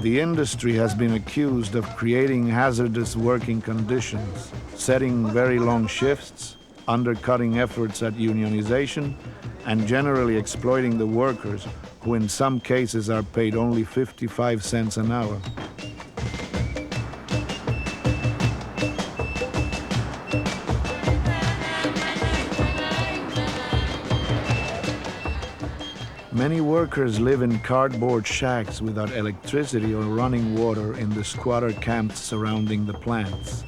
The industry has been accused of creating hazardous working conditions, setting very long shifts, undercutting efforts at unionization, and generally exploiting the workers, who in some cases are paid only 55 cents an hour. Many workers live in cardboard shacks without electricity or running water in the squatter camps surrounding the plants.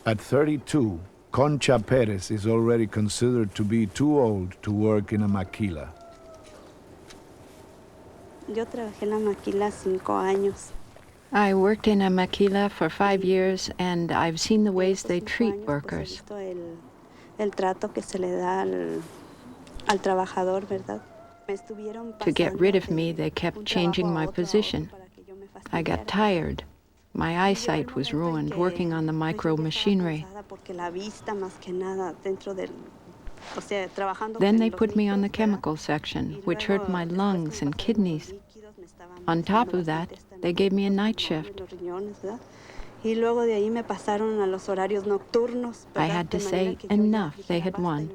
At 32, Concha Perez is already considered to be too old to work in a maquila. Yo trabajé en la maquila 5 años. I worked in a maquila for 5 years, and I've seen the ways they treat workers. El trato que se le da al trabajador, ¿verdad? To get rid of me, they kept changing my position. I got tired. My eyesight was ruined working on the micro machinery. Then they put me on the chemical section, which hurt my lungs and kidneys. On top of that, they gave me a night shift. I had to say enough, they had won.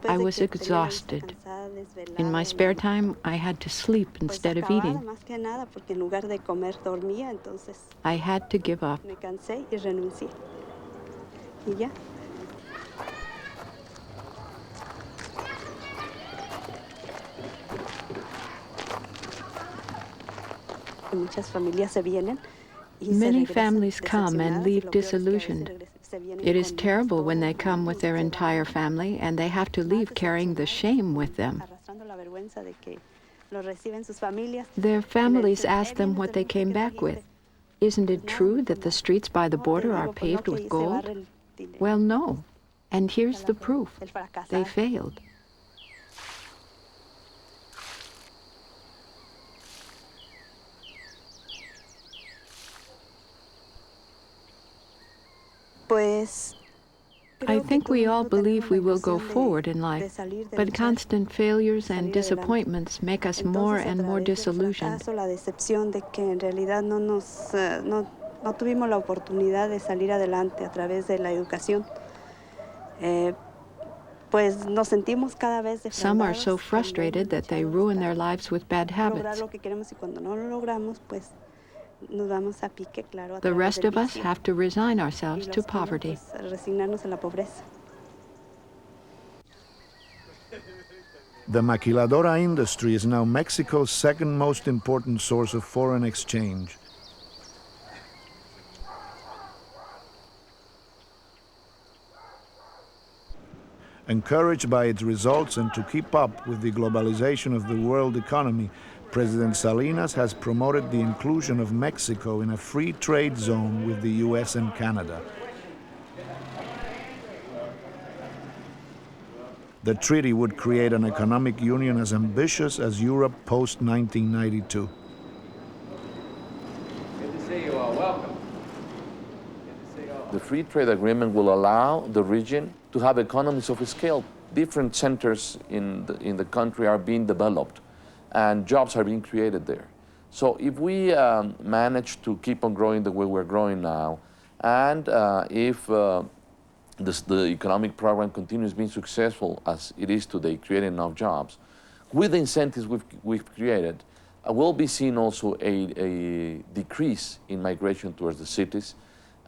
I was exhausted. In my spare time, I had to sleep instead of eating. I had to give up. Many families come and leave disillusioned. It is terrible when they come with their entire family and they have to leave carrying the shame with them. Their families ask them what they came back with. Isn't it true that the streets by the border are paved with gold? Well, no. And here's the proof. They failed. I think we all believe we will go forward in life, but constant failures and disappointments make us more and more disillusioned. Some are so frustrated that they ruin their lives with bad habits. The rest of us have to resign ourselves to poverty. The maquiladora industry is now Mexico's second most important source of foreign exchange. Encouraged by its results and to keep up with the globalization of the world economy, President Salinas has promoted the inclusion of Mexico in a free trade zone with the US and Canada. The treaty would create an economic union as ambitious as Europe post-1992. The free trade agreement will allow the region to have economies of scale. Different centers in the country are being developed, and jobs are being created there. So if we manage to keep on growing the way we're growing now, and if the economic program continues being successful as it is today, creating enough jobs, with the incentives we've created, we'll be seeing also a decrease in migration towards the cities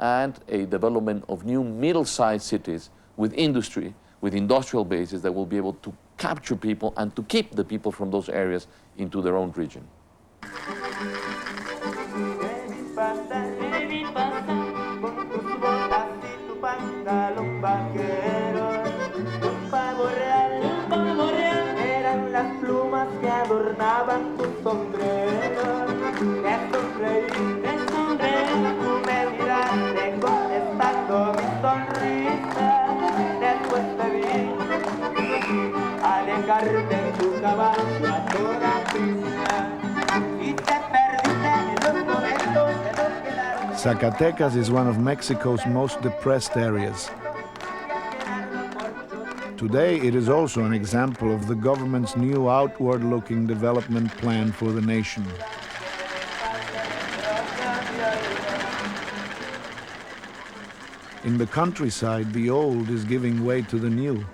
and a development of new middle-sized cities with industry, with industrial bases that will be able to capture people and to keep the people from those areas into their own region. Después Zacatecas is one of Mexico's most depressed areas. Today, it is also an example of the government's new outward-looking development plan for the nation. In the countryside, the old is giving way to the new.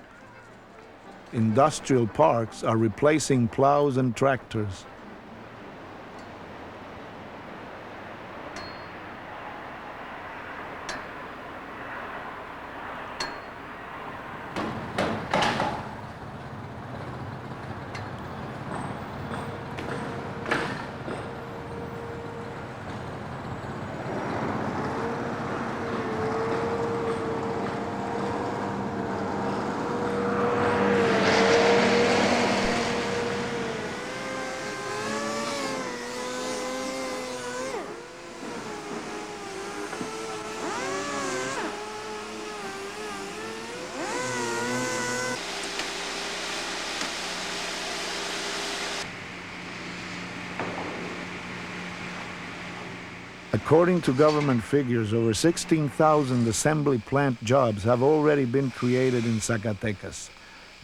Industrial parks are replacing plows and tractors. According to government figures, over 16,000 assembly plant jobs have already been created in Zacatecas.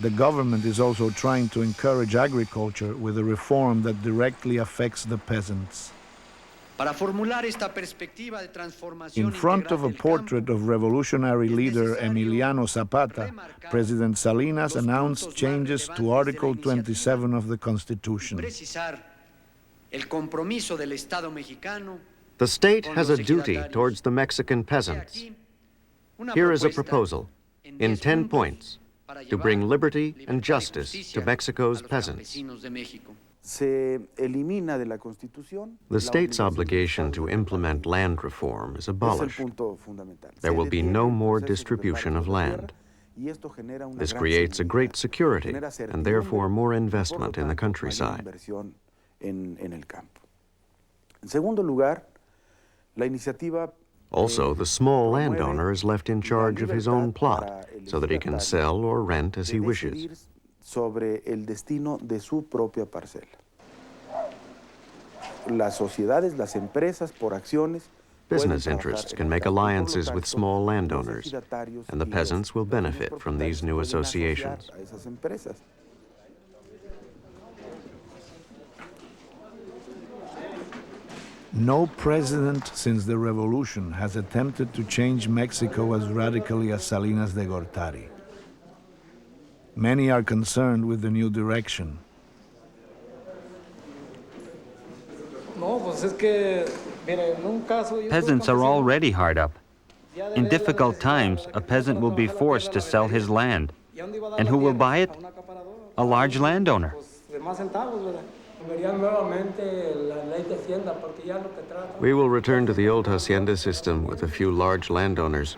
The government is also trying to encourage agriculture with a reform that directly affects the peasants. In front of a portrait of revolutionary leader Emiliano Zapata, President Salinas announced changes to Article 27 of the Constitution. The state has a duty towards the Mexican peasants. Here is a proposal, in 10 points, to bring liberty and justice to Mexico's peasants. The state's obligation to implement land reform is abolished. There will be no more distribution of land. This creates a great security and therefore more investment in the countryside. Also, the small landowner is left in charge of his own plot so that he can sell or rent as he wishes. Business interests can make alliances with small landowners, and the peasants will benefit from these new associations. No president since the revolution has attempted to change Mexico as radically as Salinas de Gortari. Many are concerned with the new direction. Peasants are already hard up. In difficult times, a peasant will be forced to sell his land. And who will buy it? A large landowner. We will return to the old hacienda system with a few large landowners.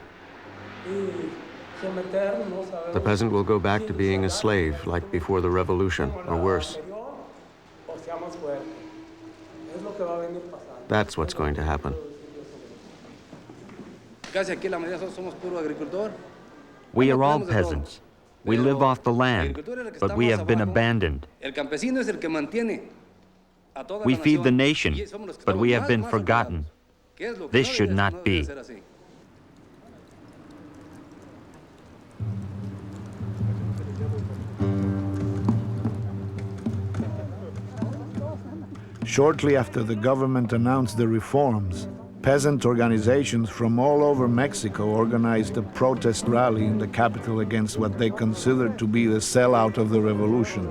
The peasant will go back to being a slave like before the revolution, or worse. That's what's going to happen. We are all peasants. We live off the land, but we have been abandoned. We feed the nation, but we have been forgotten. This should not be. Shortly after the government announced the reforms, peasant organizations from all over Mexico organized a protest rally in the capital against what they considered to be the sellout of the revolution.